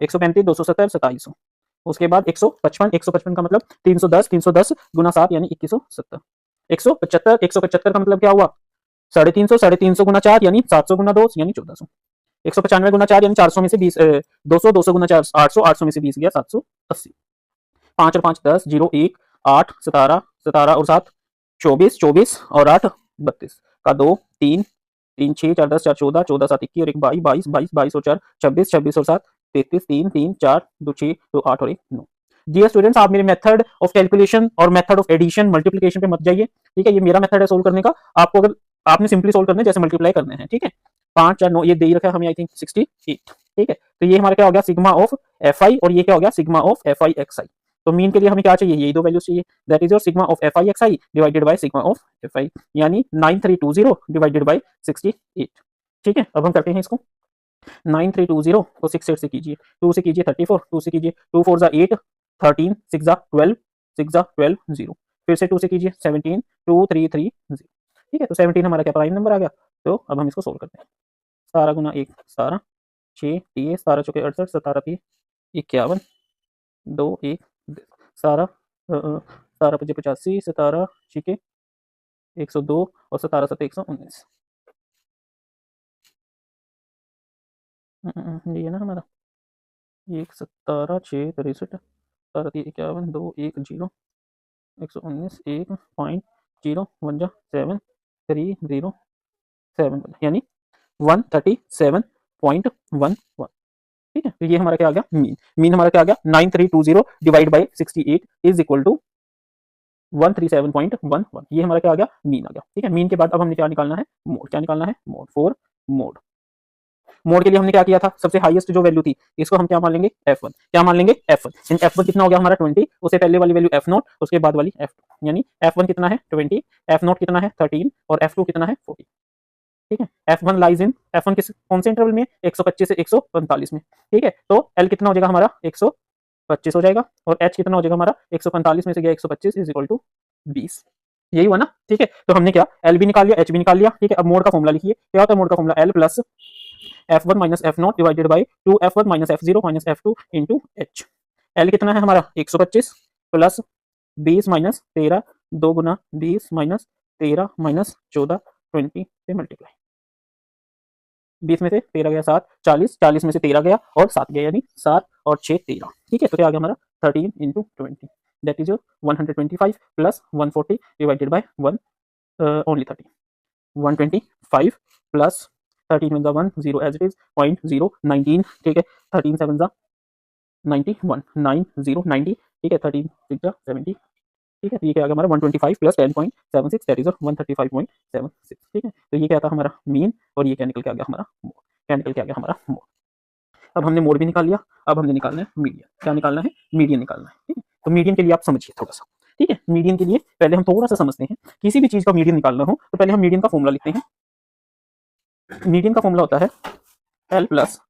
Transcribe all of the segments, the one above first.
135, 270, 2700। उसके बाद 155, 155 का मतलब 310, 310 गुना 7 यानी 2170। 175, 175 का मतलब क्या हुआ 350, 350 गुना 4 यानी 700 गुना 2 यानी 1400। 195 गुना 4 यानी 400 में से 20, 200, 200 गुना 4 800, 800 में से 20 गया 780। 5 और 5 10, 0 1 8 17, 17 और 7 24, 24 और 8 32 का 2 3 3 6 4 10 4 14, 14 7 21 और 1 22, 22 22 22 और 4 26, 26 और 7 33, 3 3 4 2 6 2 8 और 1 9। डियर स्टूडेंट्स, आप मेरे मेथड ऑफ कैलकुलेशन और मेथड ऑफ एडिशन मल्टीप्लिकेशन पे मत जाइए, ठीक है। ये मेरा मेथड है सोल्व करने का। आपको अगर आपने सिंपली सोल्व करना है, जैसे मल्टीप्लाई करने हैं, ठीक है। 5 4 9 ये दे ही रखा है हमें, आई थिंक 68, ठीक है। तो ये हमारा क्या हो गया सिग्मा ऑफ एफ आई, और ये क्या हो गया sigma of F I X I. तो मीन के लिए हमें क्या चाहिए, यही दो वैल्यूज चाहिए, that is your sigma of F I X I divided by sigma of F I, यानी 9320 डिवाइडेड बाय 68, ठीक है। अब हम करते हैं इसको, 9320 को 68 से कीजिए, 2 से कीजिए 34, 2 से कीजिए 2 4 8 13 6 12 6 12 0, फिर से 2 से कीजिए 17 2 3 3 0, ठीक है। तो 17 हमारा क्या प्राइम नंबर आ गया। तो अब हम इसको सोल्व करते हैं। 17 गुना 1 17, 6 30, 17 चौके 68, 17 30 51, 2 1 17, 17 पचे 85, 17 छिके 102 और 17 सत्ते 119। ये है ना हमारा 1 17 6 63, 17 3 51, 2 1 0 119 1.0 1 जा 7 3 0 7 यानी 137.11, ठीक है। तो ये हमारा क्या आ गया मीन। मीन हमारा क्या आ गया 9320 divide by 68 is equal to 137.11। ये हमारा क्या आ गया मीन आ गया, ठीक है। मीन के बाद अब हमने क्या निकालना है मोड। क्या निकालना है मोड फॉर मोड। मोड के लिए हमने क्या किया था, सबसे हाईएस्ट जो वैल्यू थी इसको हम क्या मान लेंगे f1। क्या मान लेंगे f1। f1 कितना हो गया हमारा 20, उससे पहले वाली वैल्यू f0, उसके बाद वाली f2, यानी f1 कितना है 20, f0 कितना है 13 और f2 कितना है 40, ठीक है। f1 लाइज इन, f1 किस कौन से इंटरवल में 125 से 145 में, ठीक है। तो l कितना हो जाएगा हमारा 125 हो जाएगा, और h कितना हो जाएगा हमारा 145 में से गया 125 इज इक्वल टू 20। यही हुआ ना, ठीक है। तो हमने क्या l भी निकाल लिया, h भी निकाल लिया, ठीक है। अब मोड का फॉर्मूला लिखिए। क्या होता है मोड का formula, l plus f1 minus f0 divided by 2f1 minus f0 minus f2 into h। l कितना है हमारा 125 प्लस 20 माइनस 13, 2 गुना 20 माइनस 13 माइनस 14 20 से मल्टीप्लाई, 20 में से 13 गया 7, 40, 40 में से 13 गया और 7 गया, यानी 7 और 6 13, ठीक है। तो क्या आ गया हमारा 13 into 20, that is your 125 plus 140 divided by 1 only 30, 125 plus 13 में 1 0 एज इट इज 0.019, ठीक है। 13 7 91 90 90, ठीक है। 13 6 70, ठीक है। तो ये क्या आ गया हमारा 125 प्लस 10.76 दैट इज 135.76, ठीक है। तो ये क्या था हमारा मीन, और ये क्या निकल के आ गया हमारा मोड। क्या निकल के आ गया हमारा मोड। अब हमने मोड भी निकाल लिया, अब हमने निकालना है मीडियन। क्या निकालना है मीडियन निकालना है, ठीक है। तो मीडियन के लिए आप समझिए थोड़ा सा, ठीक है। मीडियन के लिए पहले हम थोड़ा सा समझते हैं, किसी भी चीज का मीडियन निकालना हो तो पहले हम मीडियन का फॉर्मूला लिखते हैं। मीडियन का फॉर्मूला होता है L plus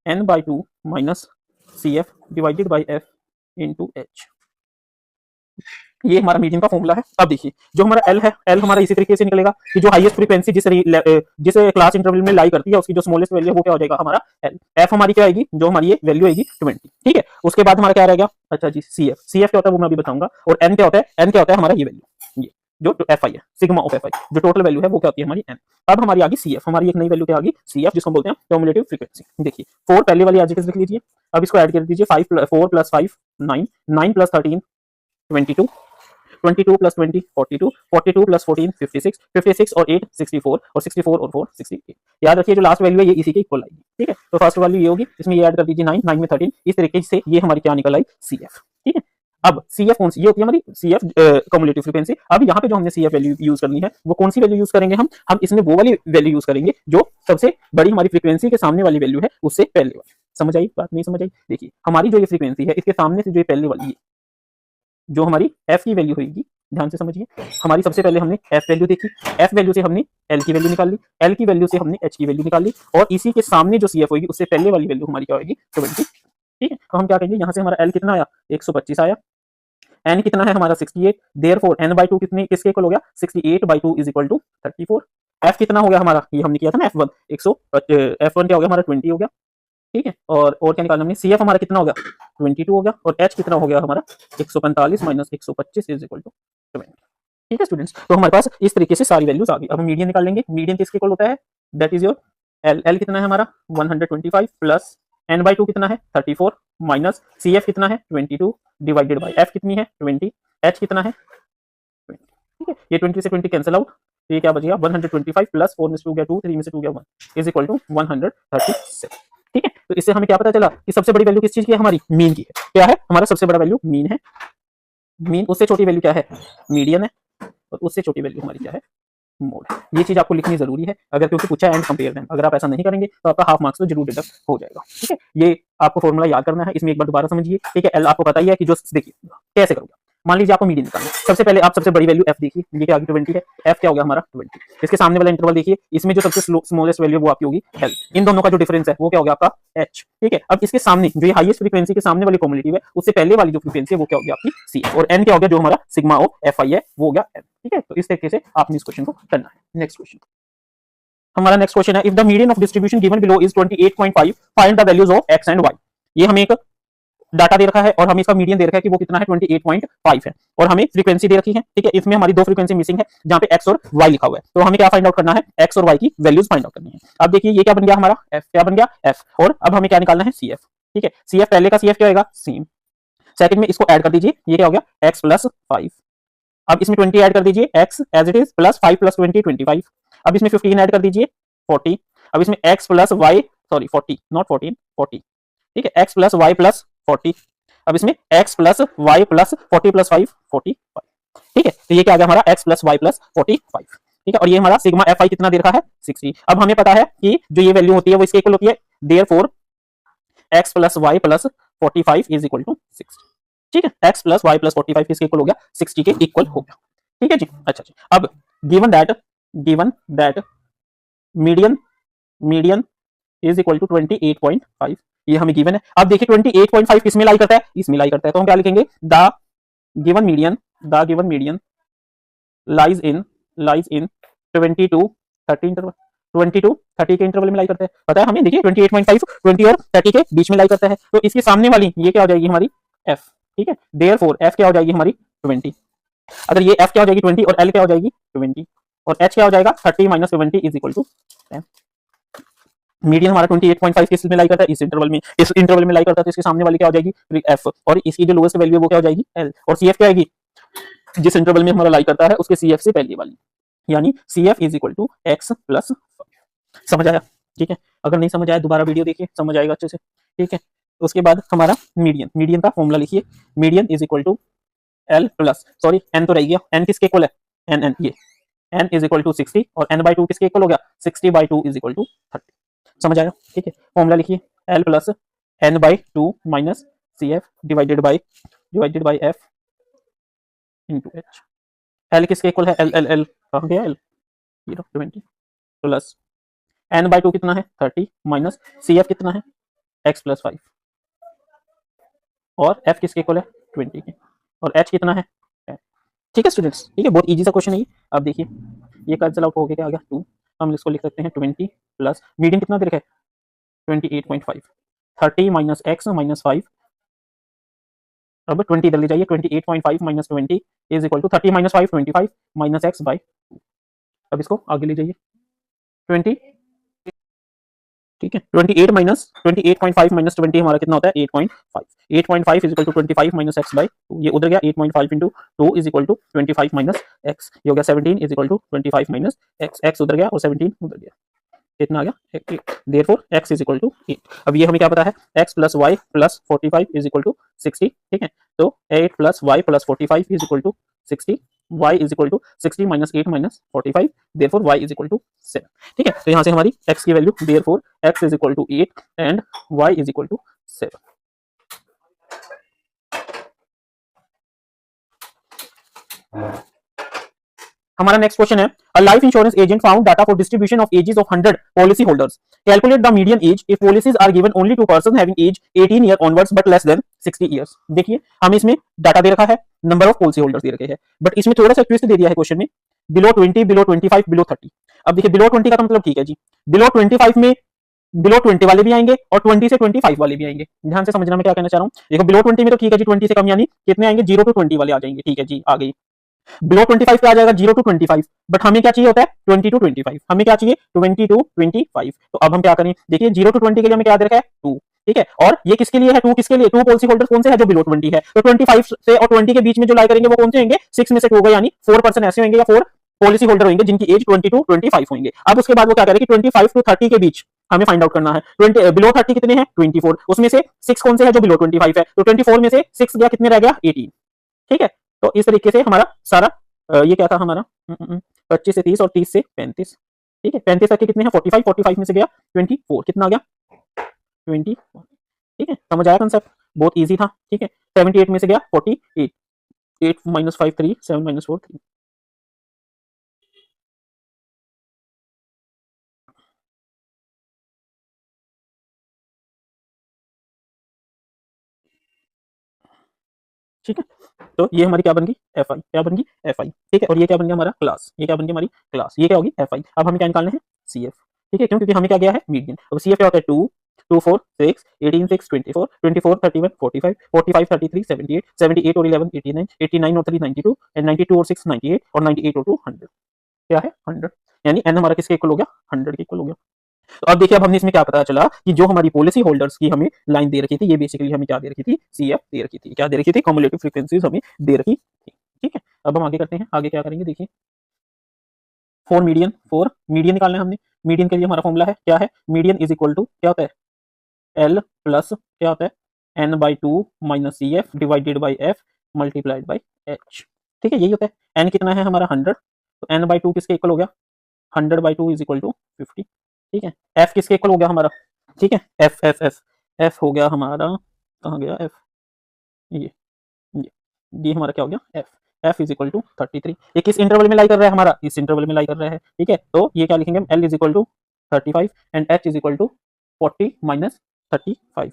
n by 2 minus C F divided by F into H. ये हमारा मीडियन का फॉर्मूला है। अब देखिए जो हमारा L है, L हमारा इसी तरीके से निकलेगा कि जो हाईएस्ट फ्रीक्वेंसी जिस क्लास इंटरवल में लाई करती है उसकी जो स्मॉलेस्ट वैल्यू वो क्या हो जाएगा हमारा L। F हमारी क्या आएगी, जो हमारी ये वैल्यू आएगी 20, ठीक है। उसके बाद हमारा क्या रहेगा, अच्छा जी CF। CF क्या होता है वो मैं अभी बताऊंगा, और N क्या होता है, N क्या होता है हमारा ये वैल्यू, ये जो एफ आई है सिग्मा ऑफ एफ आई, जो टोटल वैल्यू है वो क्या होती है हमारी एन। अब हमारी आ गई सी एफ, हमारी एक नई वैल्यू क्या आ गई सी एफ, जिसको बोलते हैं क्यूमुलेटिव फ्रीक्वेंसी। देखिए 4 पहले वाली एज इट इज लिख लीजिए, अब इसको ऐड कर दीजिए 4 प्लस 5 9, 9 प्लस 13 22, 22 प्लस 20 42, 42 प्लस 14 56, 56 और 8 64, और 64 और 4 68। याद रखिए जो लास्ट वैल्यू है ये इसी के इक्वल आएगी, ठीक है। तो फर्स्ट वैल्यू ये होगी, इसमें ये ऐड कर दीजिए 9, 9 में 13, इस तरीके से ये हमारी क्या निकल आई सी एफ, ठीक है। अब सी एफ कौन सी, ये होती है हमारी सी एफ कम्युलेटिव फ्रीक्वेंसी। अब यहाँ पे जो हमने सी एफ वैल्यू यूज करनी है वो कौन सी वैल्यू यूज करेंगे, हम इसमें वो वाली वैल्यू यूज करेंगे जो सबसे बड़ी हमारी फ्रीक्वेंसी के सामने वाली वैल्यू है उससे पहले वाली। समझ आई बात, नहीं समझ आई। देखिए हमारी जो ये फ्रीक्वेंसी है इसके सामने से जो ये पहले वाली जो हमारी एफ की वैल्यू होगी, ध्यान से समझिए। हमारी सबसे पहले हमने एफ वैल्यू देखी, एफ वैल्यू से हमने एल की वैल्यू निकाल ली, एल की वैल्यू से हमने एच की वैल्यू निकाल ली, और इसी के सामने जो सी एफ होगी उससे पहले वाली वैल्यू हमारी क्या होगी 20, ठीक है। तो हम क्या कहेंगे, यहाँ से हमारा एल कितना आया 125 आया, एन कितना है हमारा 68, देयरफॉर एन बाई 2 कितने किसके इक्वल हो गया 68 by 2 is equal to 34। F कितना हो गया हमारा, ये हमने किया था ना F1 100, F1 क्या हो गया हमारा 20 हो गया, ठीक है। और क्या निकालना हमने, CF हमारा कितना हो गया 22 हो गया, और H कितना हो गया हमारा 145 माइनस 125 इज इक्वल टू 20। ठीक है स्टूडेंट्स, तो हमारे पास इस तरीके से सारी वैल्यूज आ गई। अब हम मीडियन निकाल लेंगे। मीडियन किसके इक्वल होता है, that is your L. L कितना है हमारा 125 प्लस n/2 कितना है 34 माइनस CF कितना है 22 डिवाइडेड बाय F कितनी है 20, H कितना है 20। ठीक है, ये 20 से 20 कैंसिल आउट, तो ये क्या बचेगा 125 प्लस 4 में से 2 गया 2, 3 में से 2 गया 1 इज इक्वल टू 137। ठीक है, तो इससे हमें क्या पता चला कि सबसे बड़ी वैल्यू किस चीज की है, हमारी मीन की है। क्या है हमारा सबसे बड़ा वैल्यू मीन है, मीन, उससे छोटी वैल्यू क्या है मीडियन है, और उससे छोटी वैल्यू हमारी क्या है मोड है। ये चीज आपको लिखनी जरूरी है, अगर क्योंकि पूछा एंड कंपेयर देम, अगर आप ऐसा नहीं करेंगे तो आपका हाफ मार्क्स तो जरूर डिडक्ट हो जाएगा। ठीक है, ये आपको फॉर्मूला याद करना है, इसमें एक बार दोबारा समझिए। ठीक है, एल आपको पता ही है कि जो, देखिए कैसे करोगे। मान लीजिए आपको मीडियन निकालना है, सबसे पहले आप सबसे बड़ी वैल्यू एफ देखिए, ये क्या आ गई 20 है, एफ क्या हो गया हमारा 20। इसके सामने वाला इंटरवल देखिए, इसमें जो सबसे स्मॉलेस्ट वैल्यू वो आपकी होगी एल। इन दोनों का जो डिफरेंस है वो क्या हो गया आपका एच। ठीक है, अब इसके सामने जो ये हाईएस्ट फ्रीक्वेंसी के सामने वाली कॉम्युलेटिव है, उससे पहले वाली जो फ्रीक्वेंसी है वो क्या हो गया आपकी सी, और एन क्या हो गया जो हमारा सिग्मा ऑफ एफ आई है वो हो गया एन। ठीक है, तो इस तरीके से आपने इस क्वेश्चन को करना है। नेक्स्ट क्वेश्चन, हमारा नेक्स्ट क्वेश्चन है, if the median of distribution given below is 28.5 find the values of X and Y. ये हमें एक डाटा दे रखा है और हमें इसका मीडियन दे रखा है कि वो कितना है 28.5 है, और हमें फ्रीक्वेंसी दे रखी है। ठीक है, इसमें हमारी दो फ्रीक्वेंसी मिसिंग है जहां पे एक्स और वाई लिखा हुआ है, तो हमें क्या फाइंड आउट करना है, एक्स और वाई की वैल्यूज फाइंड आउट करनी है। अब देखिए ये क्या बन गया हमारा एफ, क्या बन गया एफ, और अब हमें क्या निकालना है सी एफ। ठीक है, सी एफ पहले का सी एफ क्या होगा सेम, सेकंड में इसको ऐड कर दीजिए, ये क्या हो गया एक्स प्लस 5। अब इसमें 20 ऐड कर दीजिए, X as it is plus 5 plus 20 25। अब इसमें 15 ऐड कर दीजिए 40। अब इसमें X plus Y, sorry 40 not 14 40। ठीक है, एक्स प्लस वाई प्लस 40। अब इसमें x plus Y plus 40 plus 5 45। ठीक है, तो ये क्या आ गया हमारा x प्लस वाई प्लस 45। ठीक है, और ये हमारा सिग्मा एफ आई कितना दे रखा है 60। अब हमें पता है कि जो ये वैल्यू होती है वो इसके इक्वल होती है, therefore x plus Y plus 45 is equal to 60। ठीक है, x प्लस वाई प्लस 45 किसके इक्वल हो गया 60 के इक्वल हो गया। ठीक है जी, अच्छा जी। अब given that median is equal to 28.5, ये हमें गिवन है। अब देखिए 28.5 किसमें लाई करता है, इसमें लाई करता है, तो हम क्या लिखेंगे the given median lies in 22 30 interval, 22 30 के इंटरवल में लाई करता है। पता है हमें, देखिए 28.5 20 और 30 के बीच में लाई करता है, तो इसके सामने वाली ये क्या हो जाएगी हमारी f। ठीक है, देयरफॉर f क्या हो जाएगी हमारी 20। अगर ये f क्या हो जाएगी 20 और l क्या हो जाएगी 20, और h क्या हो जाएगा 30 minus 20 is equal to 10। Median हमारा 28.5 किस में लाई करता है, इस इंटरवल में लाई करता है, तो इसके सामने वाली क्या हो जाएगी एफ, और इसकी जो लोएस्ट वैल्यू है वो क्या हो जाएगी एल, और सी एफ क्या आएगी जिस इंटरवल में हमारा लाई करता है उसके सी एफ से पहले वाली, यानी C F is equal to X plus. समझ आया? ठीक है, अगर नहीं समझ आया दोबारा वीडियो देखिए, समझ आएगा अच्छे से। ठीक है, उसके बाद हमारा मीडियन का फॉर्मूला लिखिए, median is equal to L plus, sorry N तो रह गया, एन किसके इक्वल है एन ये एन इज इक्वल टू 60, और एन बाई 2 किसके इक्वल हो गया 60/2 इज इक्वल टू 30। समझ आया? ठीक है, फॉर्मूला लिखिए L plus N by 2 minus C F divided by F into H. L किसके इक्वल है एल एल एल कहाँ गया एल 20 प्लस एन बाई 2 कितना है 30 माइनस सी एफ कितना है एक्स प्लस 5, और एफ किसके इक्वल है 20 के, और एच कितना है 10। ठीक है स्टूडेंट्स, ठीक है, बहुत इजी सा क्वेश्चन है ये। अब देखिए ये कैंसिल आउट हो गया, क्या आ गया 2, हम इसको लिख सकते हैं 20 प्लस मीडियन कितना दे रखा है 28.5, 30 माइनस एक्स माइनस 5, अब 20 इधर ले जाइए, 28.5 minus 20 is equal to 30 minus 5 25 minus X by 2। अब इसको आगे ले जाइए 20, ठीक है, 28.5 माइनस 20 हमारा कितना होता है 8.5, 8.5 is equal to 25 minus X by 2, ये उधर गया 8.5 into 2 is equal to 25 minus X, ये हो गया 17 is equal to 25 minus X, X उधर गया और 17 उधर गया, कितना आ गया 8, therefore x is equal to 8। अब ये हमें क्या पता है x plus Y plus 45 is equal to 60। ठीक है, तो 8 plus Y plus 45 is equal to 60, y is equal to 60 minus 8 minus 45, therefore y is equal to 7। ठीक है, तो यहाँ से हमारी x की value therefore x is equal to 8 and y is equal to 7। हमारा नेक्स्ट क्वेश्चन है, a life insurance agent found data for distribution of ages of 100 policy holders, calculate the median age if policies are given only to person having age 18 year onwards but less than 60 years. देखिए हमें इसमें data दे रखा है, number of policy holders दे रखे हैं, but इसमें थोड़ा सा ट्विस्ट दे दिया है क्वेश्चन में, बिलो 20 बिलो 25 बिलो 30। अब देखिए बिलो 20 का तो मतलब ठीक है जी, बिलो 25 में बिलो 20 वाले भी आएंगे और 20 से 25 वाले भी आएंगे। ध्यान से समझना मैं क्या कहना चाह रहा हूँ। देखो बिलो 20 में तो ठीक है जी, 20 से कम यानी कितने आएंगे, 0 टू 20 वाले आ जाएंगे, ठीक है जी आ गई। बिलो 25 पे आ जाएगा 0 टू 25, बट हमें क्या चाहिए होता है 20 टू 25, हमें क्या चाहिए 20 टू 25। तो अब हम क्या करें, देखिए 0 टू 20 के लिए हमें क्या दे रखा है 2, ठीक है, और ये किसके लिए है 2, किसके लिए 2 पॉलिसी होल्डर कौन से है जो बिलो 20 है, तो 25 से और 20 के बीच में जो लाई करेंगे वो कौन से होंगे 6 में से 2 होगा, यानी 4% ऐसे होंगे या 4 पॉलिसी होल्डर होंगे जिनकी एज 20 टू 25 होंगे। अब उसके बाद वो क्या करें कि 25 टू 30 के बीच हमें फाइंड आउट करना है। 20 बिलो 30 कितने हैं 24, उसमें से 6 कौन से है जो बिलो 25 है, तो 24 में से 6 गया कितने रह गया 18, ठीक है। तो इस तरीके से हमारा सारा ये क्या था हमारा 25 से 30 और 30 से 35, ठीक है, 35 तक के कितने हैं 45, 45 में से गया 24, कितना आ गया 20, ठीक है, समझ आया कंसेप्ट, बहुत इजी था, ठीक है। 78 में से गया 48, 8 माइनस 5 3, 7 माइनस 4 3, ठीक है। तो ये हमारी क्या बन गई एफ आई, क्या बन गई एफ आई, ठीक है, और ये क्या बन गया हमारा क्लास, ये क्या बन गई हमारी क्लास, ये क्या होगी एफ आई। अब हमें क्या निकालना है सी एफ, ठीक है, क्यों, क्योंकि हमें क्या गया है मीडियन। अब सी एफ क्या होता है 2 2 4 6 18 6 24 24 31 45 45 33 78 78 और 11 89 89 और 3 92 एंड 92 और 6 98 और 98 और 2 100, क्या है 100, यानी एन हमारा किसके इक्वल हो गया 100 के इक्वल हो गया। तो अब देखिए अब हमने इसमें क्या पता चला कि जो हमारी पॉलिसी होल्डर्स की हमें लाइन दे रखी थी, ये बेसिकली हमें क्या दे रखी थी सीएफ दे रखी थी, क्या दे रखी थी कम्युलेटिव फ्रीक्वेंसीज हमें दे रखी थी, ठीक है। अब हम आगे करते हैं, आगे क्या करेंगे देखिए फॉर मीडियन निकालना है हमने। मीडियन के लिए हमारा फॉर्मूला है क्या है, मीडियन इज इक्वल टू क्या होता है एल प्लस क्या होता है N by 2 minus C F divided by F multiplied by H, ठीक है, यही होता है। एन कितना है हमारा 100, तो एन बाई 2 किसके इक्वल हो गया 100 बाई 2 इज इक्वल टू 50, ठीक है। एफ किसके इक्वल हो गया हमारा, ठीक है, एफ एफ एफ एफ हो गया हमारा, कहाँ गया एफ, ये ये ये हमारा क्या हो गया F, F is equal to 33। ये किस इंटरवल में लाई कर रहा है हमारा, इस इंटरवल में लाई कर रहा है, ठीक है। तो ये क्या लिखेंगे हम L is equal to 35 and H is equal to 40 minus 35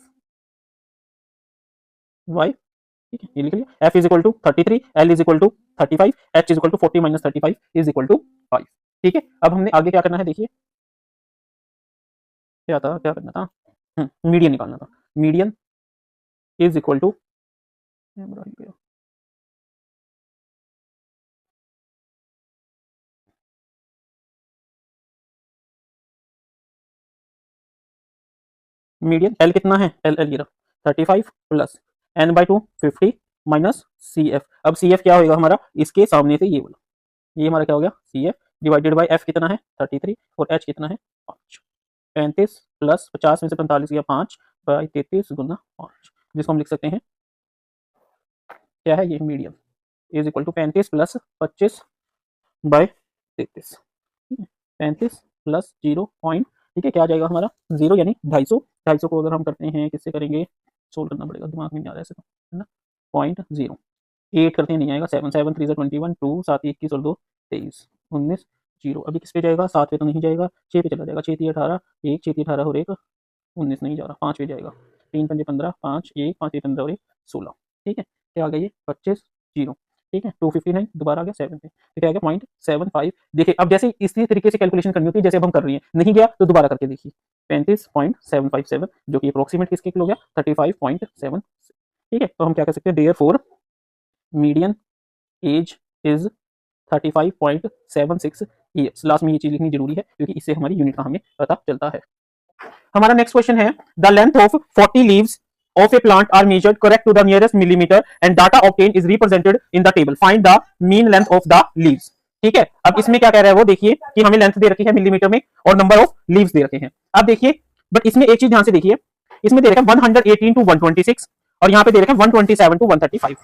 Y, ठीक है, ये लिख लिया। F is equal to 33, L is equal to 35, H is equal to 40 minus 35 is equal to 5, ठीक है। अब हमने आगे क्या करना है देखिए, क्या था क्या करना था, मीडियन निकालना था। Median is equal to median L कितना है L L 35 plus N by 2 50 minus C F. अब सी एफ क्या होगा हमारा इसके सामने से ये बोला, ये हमारा क्या हो गया C F divided by F कितना है 33 और एच कितना है 5, 35 प्लस 50 में से 45 गया 5 बाई 33 गुना 5, जिसको हम लिख सकते हैं क्या है ये medium is equal to 35 plus 25 by 33, 35 plus 0 ठीक है, क्या आ जाएगा हमारा 0 यानी 250, 250 को अगर हम करते हैं किससे करेंगे, सोल्व करना पड़ेगा, दिमाग में नहीं आ रहा है ऐसे तो, है ना, 0.8 करते हैं नहीं आएगा, 7 7 3 21 2 7 21 और 2 23 19 0, अभी किस पे जाएगा 7 पे तो नहीं जाएगा, 6 पे चला जाएगा, 6 3 18 1 6 3 18 और 1 19 नहीं जा रहा, 5 पे जाएगा, 3 5 15 5 1 5 15 और 1 16, ठीक है, क्या आ गया ये 25 0, ठीक है, 259 दोबारा आ गया 7 पे, तो क्या आ गया 0.75। देखिए अब जैसे इसी तरीके से कैलकुलेशन करनी होती है जैसे अब हम कर रही हैं, नहीं गया तो दोबारा करके देखिए 35.757 जो कि अप्रोक्सीमेट किसके किलो गया 35.7, ठीक है। तो हम क्या कर सकते हैं therefore median age is 35.76 years, last में ये चीज लिखनी जरूरी है क्योंकि इससे हमारी यूनिट का हमें पता चलता है। हमारा नेक्स्ट क्वेश्चन है the length of 40 leaves of a plant are measured correct to the nearest millimeter and data obtained is represented in the table, find the mean length of the leaves, ठीक है। अब इसमें क्या कह रहा है वो देखिए कि हमें लेंथ दे रखी है मिलीमीटर में और नंबर ऑफ लीव्स दे रखे हैं। अब देखिए बट इसमें एक चीज ध्यान से देखिए, इसमें दे रखा है 118 टू 126 और यहाँ पे दे रखा है 127 टू 135।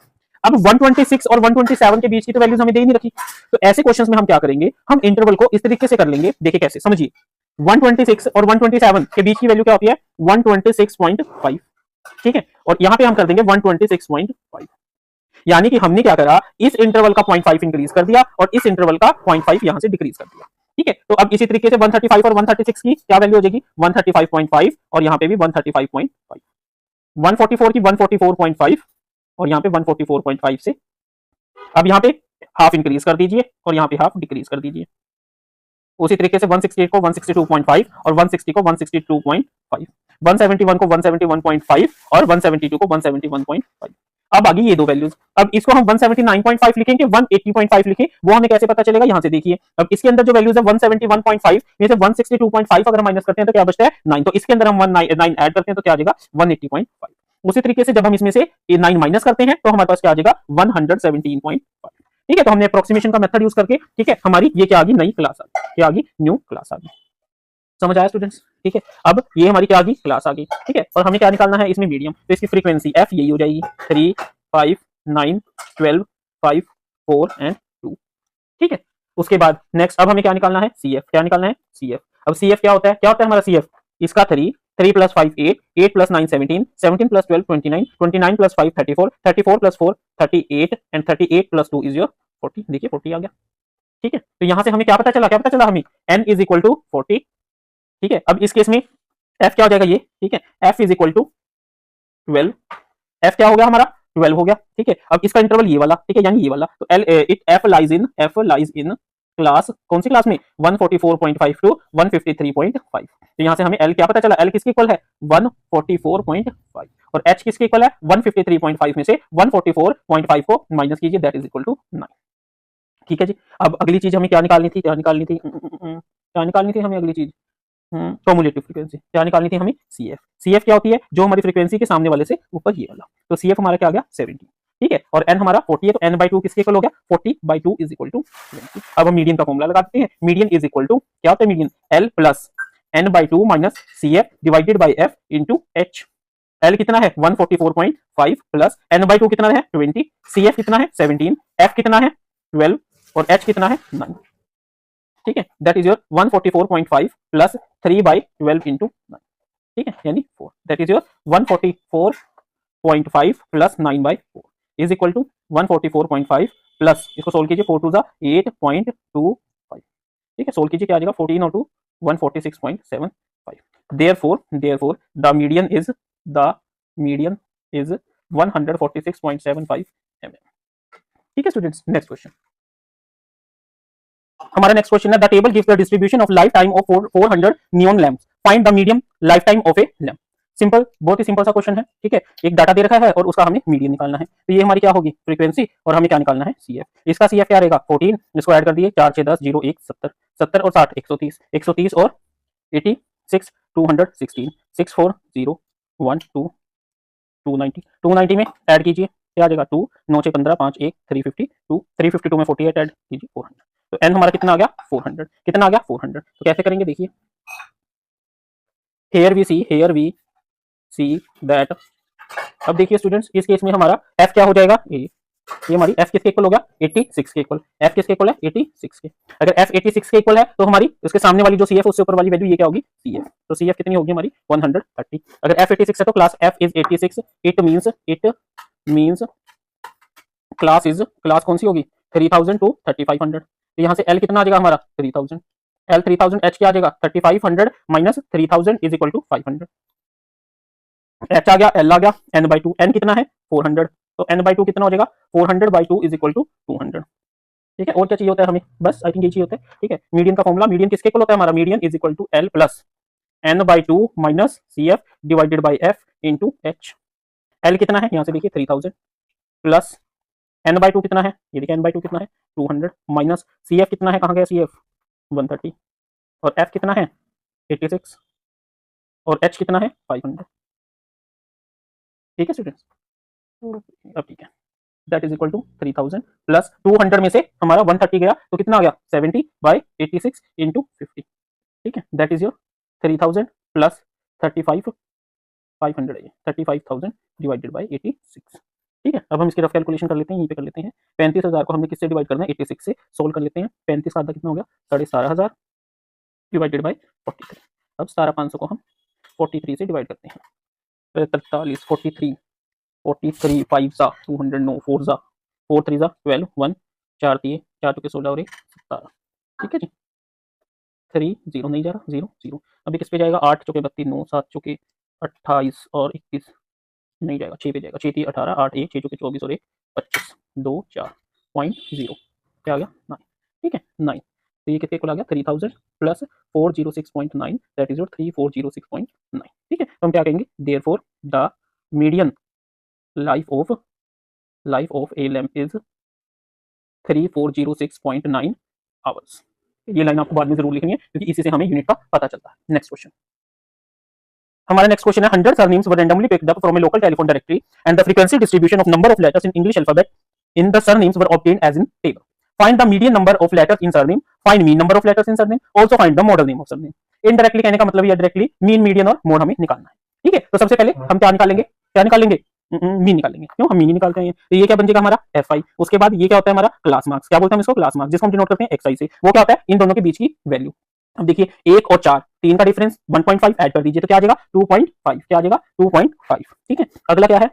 अब 126 और 127 के बीच की तो वैल्यूज हमें दे ही नहीं रखी, तो ऐसे क्वेश्चंस में हम क्या करेंगे, हम इंटरवल को इस तरीके से कर लेंगे, देखिए कैसे समझिए 126 और 127 के बीच की वैल्यू क्या होती है 126.5, ठीक है, और यहां पे हम कर देंगे 126.5, यानी कि हमने क्या करा इस इंटरवल का 0.5 इंक्रीज कर दिया और इस इंटरवल का 0.5 यहां से डिक्रीज कर दिया, ठीक है। तो अब इसी तरीके से 135 और 136 की क्या वैल्यू हो जाएगी 135.5 और यहां पे भी 135.5, 144 की 144.5 और यहां पे 144.5 से अब यहां पे हाफ इंक्रीज कर दीजिए और यहां पे हाफ डिक्रीज कर दीजिए, उसी तरीके से 168 को 162.5 और 160 को 162.5, 171 को 171.5 और 172 को 171.5। अब आ गई ये दो वैल्यूज। अब इसको हम 179.5 लिखेंगे, 180.5 लिखें, वो हमें कैसे पता चलेगा, यहाँ से देखिए। अब इसके अंदर जो वैल्यूज है 171.5 में से 162.5 अगर माइनस करते हैं तो क्या बचता है 9, तो इसके अंदर हम 9 ऐड करते हैं तो क्या आ जाएगा 180.5। उसी तरीके से जब हम इसमें से 9 माइनस करते हैं तो हमारे पास क्या आ जाएगा 117.5। ठीक है, तो हमने अप्रोक्सीमेशन का मेथड यूज करके, ठीक है, हमारी ये क्या आ गई, नई क्लास आ गई, क्या आ गई, न्यू क्लास आ गई। समझ आया स्टूडेंट्स? ठीक है, अब ये हमारी क्या आ गई, क्लास आ गई। ठीक है, और हमें क्या निकालना है इसमें मीडियम, तो इसकी फ्रीक्वेंसी एफ यही हो जाएगी 3, 5, 9, 12, 5, 4 एंड 2। ठीक है, उसके बाद नेक्स्ट अब हमें क्या निकालना है, सी एफ। क्या निकालना है, सी एफ। अब सी एफ क्या होता है, क्या होता है हमारा सी एफ, इसका 3, 3 plus 5 8, 8 plus 9 17, 17 plus 12 29, 29 plus 5 34, 34 plus 4 38 and 38 plus 2 is your 40। देखिए 40 आ गया। ठीक है, तो यहां से हमें क्या पता चला, क्या पता चला हमें, n इज इक्वल टू 40। ठीक है, अब इस केस में f क्या हो जाएगा ये, ठीक है, f is equal to 12। f क्या हो गया हमारा 12 हो गया। ठीक है, अब इसका इंटरवल ये वाला, ठीक है, यानी ये वाला, तो f लाइज इन क्लास, कौन सी क्लास में, 144.5 टू 153.5। तो यहां से हमें l क्या पता चला, l किसके इक्वल है 144.5 और h किसके इक्वल है 153.5 में से 144.5 को माइनस कीजिए, दैट इज इक्वल टू 9। ठीक है जी, अब अगली चीज हमें क्या निकालनी थी, क्या निकालनी थी, क्या निकालनी थी हमें अगली चीज, कम्युलेटिव फ्रीक्वेंसी। क्या निकालनी थी हमें, सी एफ। सी एफ क्या होती है, जो हमारी फ्रीक्वेंसी के सामने वाले से ऊपर ये वाला, तो सी एफ हमारा क्या आ गया 70। ठीक है, और एन हमारा 40 है, तो एन बाई 2 किसके इक्वल हो गया 40/2 इज इक्वल टू 20। अब हम मीडियन का फॉर्मूला लगाते हैं, मीडियन इज इक्वल टू क्या होता है median, L plus N by 2 minus C F divided by F into H. L कितना है 144.5 प्लस एन बाई 2 कितना है 20, सी एफ कितना है 17, एफ कितना है 12 और एच कितना है 9। ठीक है, that is your 144.5 plus 3/12 into 9। ठीक है, यानी 4, that is your 144.5 plus 9/4 is equal to 144.5 plus, इसको सोल्व कीजिए, 4 2 8.25। ठीक है, सोल्व कीजिए, क्या आ जाएगा 14 और 2 146.75। Therefore the median is 146.75 mm। ठीक है स्टूडेंट्स, नेक्स्ट क्वेश्चन। हमारा नेक्स्ट क्वेश्चन है, the table gives the distribution of life time of 400 neon lamps, find the medium life time of A lamp. Simple, बहुत ही सिंपल सा question है। ठीक है, एक डाटा दे रखा है और उसका हमें मीडियन निकालना है, तो ये हमारी क्या होगी फ्रीक्वेंसी, और हमें क्या निकालना है सी एफ। इसका सी एफ क्या रहेगा 14, जिसको ऐड कर दिए 4 6 10 0 1 70, 70 और 60 130, 130 और 86 216, 640 1 2 290, 290 में ऐड कीजिए, क्या आ जाएगा 2 9 6 15 5 1 352, 352 में 48 ऐड कीजिए 400, तो एन हमारा कितना आ गया 400। कितना आ गया 400। तो कैसे करेंगे देखिए, हेयर वी सी दैट। अब देखिए स्टूडेंट्स, इस केस में हमारा एफ क्या हो जाएगा, ये हमारी एफ किसके इक्वल हो गया 86 के इक्वल, एफ किसके इक्वल है 86 के। अगर एफ 86 के इक्वल है तो हमारी उसके सामने वाली जो सी एफ उससे ऊपर वाली वैल्यू ये क्या होगी सी एफ, तो सी एफ कितनी होगी हमारी 130। अगर एफ 86 है तो class F is 86, it means class कौन सी होगी 3000 टू 3500। तो यहाँ से एल कितना आ जाएगा हमारा 3000, एल 3000, एच क्या आ जाएगा 3500 minus 3000 is equal to 500। H आ गया, एल आ गया, एन बाई 2, एन कितना है 400, तो एन बाई 2 कितना हो जाएगा 400/2 इज इक्वल टू 200। ठीक है, और क्या चाहिए होता है हमें, बस आई थिंक ये चाहिए होता है। ठीक है, मीडियन का फॉर्मूला, मीडियन किसके इक्वल होता है हमारा, median is equal to L plus N by 2 minus C F divided by F into H. L कितना है यहाँ से देखिए 3000 प्लस एन बाई 2 कितना है, ये देखिए एन बाई 2 कितना है 200 माइनस सी एफ कितना है, कहाँ गया सी एफ 130 और एफ कितना है 86 और एच कितना है 500। ठीक है स्टूडेंट्स, अब ठीक है, that is equal to 3000 plus 200 में से हमारा 130 गया तो कितना आ गया 70/86 इंटू 50। ठीक है, दैट इज योर 3000 प्लस 35 500 है, 35,000 डिवाइडेड बाई 86। ठीक है, अब हम इसकी रफ कैलकुलेशन कर लेते हैं, यहीं पे कर लेते हैं। 35,000 को हमने किससे डिवाइड करना है 86 से, सोल्व कर लेते हैं। 35 का आधा कितना हो गया 17,500 डिवाइडेड बाई 43। अब 17,500 को हम 43 से डिवाइड करते हैं, 43 43 43 5 सा 209 4 सा 4 3 सा 12 1 4 दिए 4 के 16 और 1 17। ठीक है जी, 3 0 नहीं जा रहा 0 0, अभी किस पे जाएगा 8 चौके 32 9 7 चौके 28 और 21 नहीं जाएगा, 6 पे जाएगा, 6 3 18 8 1 6 चौके 24 और 1 25 2 4.0 क्या आ गया 9। ठीक है 9, तो ये कितने को आ गया 3000 प्लस 406.9 दैट इज योर 3406.9। ठीक है, तो हम क्या कहेंगे therefore the median life of A lamp is 3406.9 hours. ये लाइन आपको बाद में जरूर लिखनी है क्योंकि इसी से हमें यूनिट का पता चलता है। नेक्स्ट क्वेश्चन, हमारा नेक्स्ट क्वेश्चन है 100 surnames were randomly picked up from a local telephone directory and the frequency distribution of number of letters in English alphabet in the surnames were obtained as in table. Find the median number of letters in surname, find mean number of letters in surname, also find the model name of surname. Indirectly कहने का मतलब ये directly mean, median और mode हमें निकालना है। ठीक है, तो सबसे पहले हम क्या निकालेंगे, मीन निकालेंगे। क्यों, हम मीन ही निकालते हैं। तो ये क्या बन जाएगा हमारा एफ आई। उसके बाद ये क्या होता है हमारा क्लास मार्क्स, क्या बोलते हैं हम इसको, क्लास मार्क्स, जिसको हम डिनोट करते हैं एक्स आई से। वो क्या होता है इन दोनों के बीच की वैल्यू। अब देखिए 1 और 4, 3 का डिफरेंस 1.5 ऐड कर दीजिए तो क्या आ जाएगा 2.5, क्या आ जाएगा 2.5। ठीक है, अगला क्या है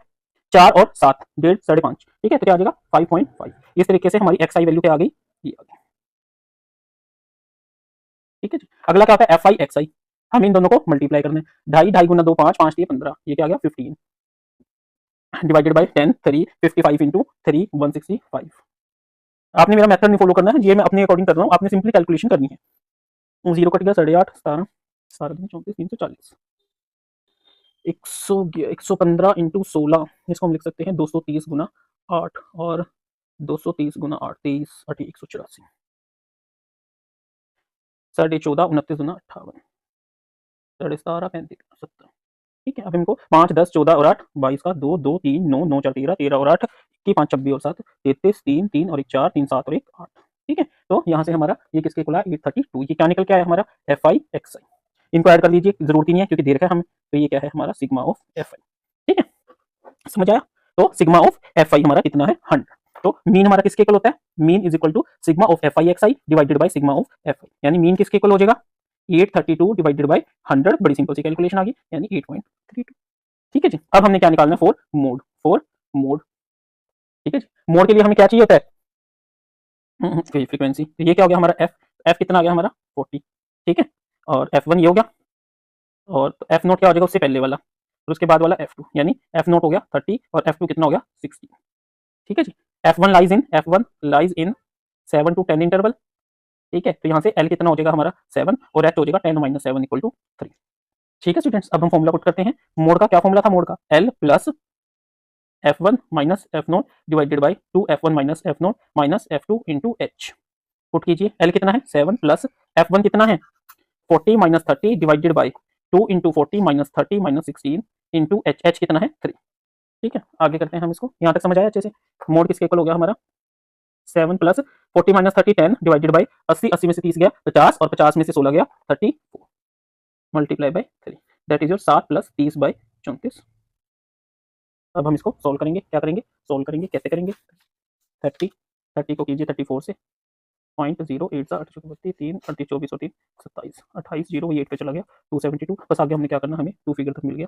4 और 7, 1.5, 5.5। ठीक है, तो क्या आ जाएगा 5.5। इस तरीके से हमारी एक्स आई वैल्यू क्या आ गई, ये आ गई। ठीक है जी, अगला क्या होता है एफ आई एक्स आई। हम इन दोनों को मल्टीप्लाई करना है, 2.5, 2.5 गुना 2 5, 5 3 15, ये क्या आ गया 15 डिवाइडेड बाय 10 3, 55 इंटू 3 165। आपने मेरा मेथड नहीं फॉलो करना है, ये मैं अपने अकॉर्डिंग कर रहा हूँ, आपने सिंपली कैलकुलेशन करनी है। 0 कट गया 8.5, 17, 34, 340, 115 इंटू 16, इसको हम लिख सकते हैं 230 गुना 8 और 230 गुना 8 23 8 184, 14.5 29 गुना 58, 17.5 35 70। ठीक है, अब इनको 5 10 14 और 8 22 का 2 2 3 9 9 4 13 13 और 8 21 5 26 और 7 33 3 3 और 1 4 3 7 और 1 8। ठीक है, तो यहाँ से हमारा ये किसके खुला 832। ये क्या निकल के आया हमारा एफ आई एक्स आई। इनको ऐड कर लीजिए, जरूरत ही नहीं है क्योंकि दे रखा है हमें। तो ये क्या है हमारा सिग्मा ऑफ एफ आई। ठीक है, समझ आया। तो सिग्मा ऑफ एफ आई हमारा कितना है 100। तो मीन हमारा किसके इक्वल होता है, mean is equal to sigma of F I X I divided by sigma of F I. यानी मीन किसके इक्वल हो जाएगा 832 डिवाइडेड बाय 100। बड़ी सिंपल सी कैलकुलेशन आ गई, यानी 8.32। ठीक है जी, अब हमने क्या निकालना है फॉर मोड। ठीक है जी, मोड के लिए हमें क्या चाहिए होता है फ्रीक्वेंसी। तो ये क्या हो गया हमारा एफ कितना आ गया हमारा 40। ठीक है, और F1 ये हो गया, और एफ नोट क्या हो जाएगा उससे पहले वाला, और उसके बाद वाला F2, यानी एफ नोट हो गया 30 और F2 कितना हो गया 60। ठीक है जी, F1 lies in 7 to 10 interval. ठीक है, तो यहाँ से L कितना हो जाएगा हमारा 7 और H हो जाएगा 10 - 7 = 3। ठीक है स्टूडेंट्स, अब हम फॉर्मूला पुट करते हैं। मोड का क्या फॉर्मूला था, मोड का L plus F1 minus F0 divided by 2F1 minus F0 minus F2 into H। Put कीजिए, L कितना है 7 प्लस F1 कितना है 40 minus 30 divided by 2 into 40 minus 30 minus 16 into H कितना है 3। ठीक है, आगे करते हैं हम इसको। यहाँ तक समझ आया अच्छे से। मोड किसके इक्वल हो गया हमारा 7 प्लस 40 माइनस 30 10 डिवाइडेड बाई 80, 80 में से 30 गया 50 और 50 में से 16 गया 34 multiply by 3 that is your 7 plus 30 by 34। अब हम इसको सोल्व करेंगे, क्या करेंगे सोल्व करेंगे, कैसे करेंगे 30 को कीजिए 34 से 0.08 सा 8 32 3 38 24 और 3 27 28 0 ये 8 पे चला गया 272। बस आगे हमने क्या करना, हमें 2 फिगर तक मिल गया।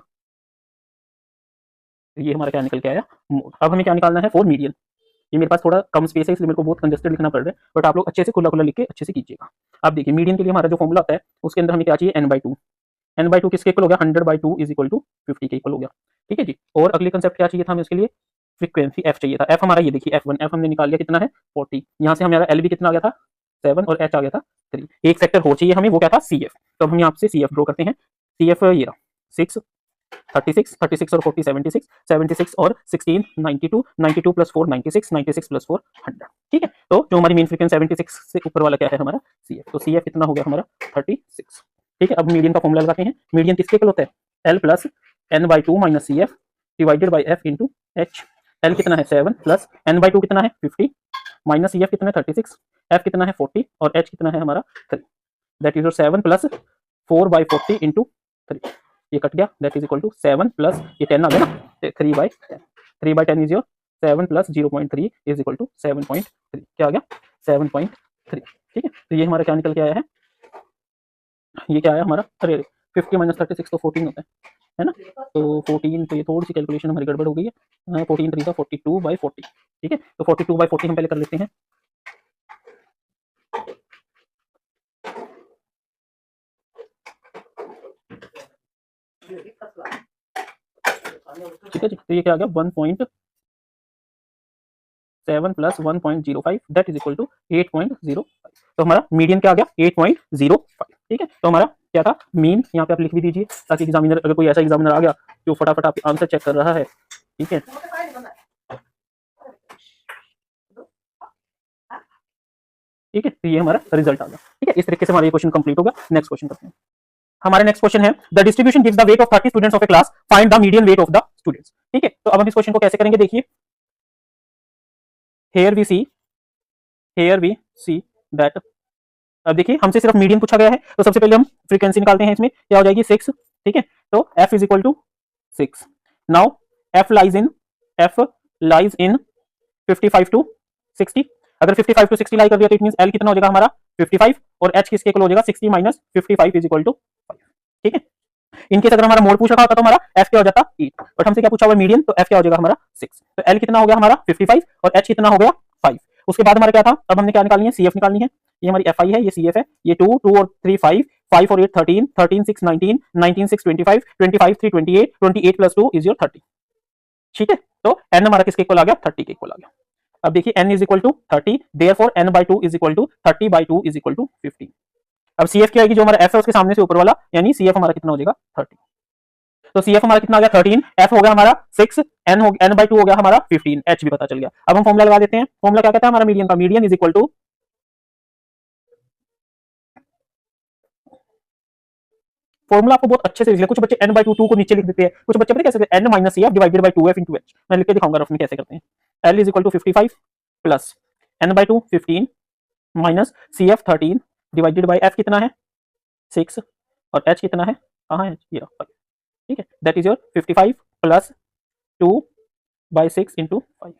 ये हमारा क्या निकल के आया मोड। अब हमें क्या निकालना है फॉर मीडियन। ये मेरे पास थोड़ा कम स्पेस है इसलिए मेरे को बहुत कंजेस्टेड लिखना पड़ रहा है, बट आप लोग अच्छे से खुला खुला लिख के अच्छे से कीजिएगा। अब देखिए मीडियन के लिए हमारा जो फॉर्मूला होता है उसके अंदर हमें क्या चाहिए n/2। n/2 किसके इक्वल हो गया 100/2 इज इक्वल टू 50 के इक्वल हो गया। ठीक है जी, और अगले कंसेप्ट क्या चाहिए था हमें उसके लिए, फ्रीक्वेंसी f चाहिए था। f हमारा ये देखिए f1 f हमने निकाल लिया कितना है 40। यहाँ से हमारा l भी कितना आ गया था 7 और h आ गया था 3। एक फैक्टर हो चाहिए हमें, वो क्या था cf। तो हम यहाँ से cf ड्रॉ करते हैं। cf ये रहा 6 36 और 40 76 76 और 16 92 92 प्लस 4 96 96 प्लस 4 100। ठीक है, तो जो हमारी मेन फ्रीक्वेंसी 76 से ऊपर वाला क्या है हमारा cf। तो cf कितना हो गया हमारा 36। ठीक है, अब मीडियन का फॉर्मूला लगाते हैं। मीडियन किसके इक्वल होता है l plus n/2 minus cf divided by f into h। l कितना है 7 प्लस n/2 कितना है 50 माइनस cf कितना है 36, f कितना है 40 और h कितना है हमारा 3 दैट इज 7 प्लस 4/40 इंटू 3। ये कट गया that is equal to 7 plus ये 10 आ गया ना 3/10। 3/10 is your 7 plus 0.3 is equal to 7.3। क्या आ गया 7.3। ठीक है, तो ये हमारा क्या निकल के आया है, ये क्या आया हमारा, अरे 50 माइनस 36 तो 14 होता है ना। तो 14, तो ये थोड़ी सी कैलकुलेशन हमारी गड़बड़ हो गई है। 14 3 का 42/40। ठीक है, तो 42/40 हम पहले कर लेते हैं। ठीक है जी, तो ये क्या आ गया 1.7 plus 1.05 that is equal to 8.05। तो हमारा मीडियन क्या आ गया 8.05। ठीक है, तो हमारा क्या था मीन, यहाँ पे आप लिख भी दीजिए ताकि एग्जामिनर, अगर कोई ऐसा एग्जामिनर आ गया जो फटाफट आपके आंसर चेक कर रहा है, ठीक है, ठीक है, तो ये हमारा रिजल्ट आ गया। ठीक है, इस तरीके से हमारा ये क्वेश्चन कंप्लीट होगा। नेक्स्ट क्वेश्चन करते हैं। हमारा नेक्स्ट क्वेश्चन है the distribution gives the weight of 30 students of A class, find the median weight of the students. ठीक है, तो अब हम इस क्वेश्चन को कैसे करेंगे, देखिए here we see, here we see that, अब देखिए हमसे सिर्फ मीडियन पूछा गया है, तो सबसे पहले हम फ्रीक्वेंसी निकालते हैं, इसमें क्या हो जाएगी 6। ठीक है, तो f is equal to 6। Now f lies in 55 to 60। अगर 55 टू 60 लाई कर दिया तो इट मींस l कितना हो जाएगा हमारा 55, और h किसके इक्वल हो जाएगा 60 माइनस 55 इज इक्वल टू 5। ठीक है, इनकेस अगर हमारा मोड पूछा होता तो हमारा f क्या हो जाता 8, बट हमसे क्या पूछा हुआ मीडियन, तो f क्या हो जाएगा हमारा 6। तो l कितना हो गया हमारा 55 और h कितना हो गया 5। उसके बाद हमारा क्या था, अब हमने क्या निकालनी है, cf निकालनी है। ये हमारी fi है, ये cf है, ये 2 2 और 3 5, 5 और 8 13, 13 6 19, 19 6 25, 25 3 28, 28 प्लस 2 इज योर 30। ठीक है, तो n हमारा किसके इक्वल आ गया 30 के इक्वल आ गया। अब देखिए n is equal to 30, therefore n by 2 is equal to 30 by 2 is equal to 15। अब cf क्या आएगी, जो हमारा f है उसके सामने से ऊपर वाला, यानी cf हमारा कितना हो जाएगा 30। तो cf हमारा कितना आ गया 13, f हो गया हमारा 6, n by 2 हो गया हमारा 15, h भी पता चल गया। अब हम फॉर्मूला लगा देते हैं। फॉर्मूला क्या कहता है हमारा मीडियन का, median is equal to, formula आपको बहुत अच्छे से लिखना, कुछ बच्चे n by 2 को नीचे लिख देते हैं, कुछ बच्चे पता कैसे करते हैं, n minus cf divided by 2f into h। मैं लिख के दिखाऊंगा रफ में कैसे करते हैं। l is equal to 55 plus n by 2 15 minus cf 13 divided by f कितना है 6 और h कितना है, कहाँ है ये 5। ठीक है, that is your 55 plus 2 by 6 into 5।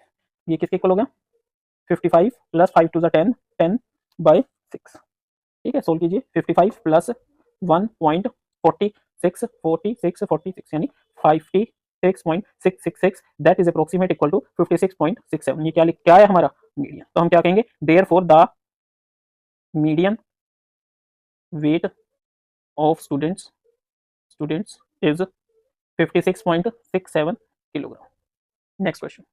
ये किसके इक्वल हो गया 55 प्लस 5 टू द 10, 10 बाय 6। ठीक है, सोल्व कीजिए 55 प्लस 1.46 46 46 यानी 56.666, that is approximate equal to 56.67। ये क्या है हमारा मीडियन। तो हम क्या कहेंगे, therefore the median weight of students is 56.67 kilogram. Next question.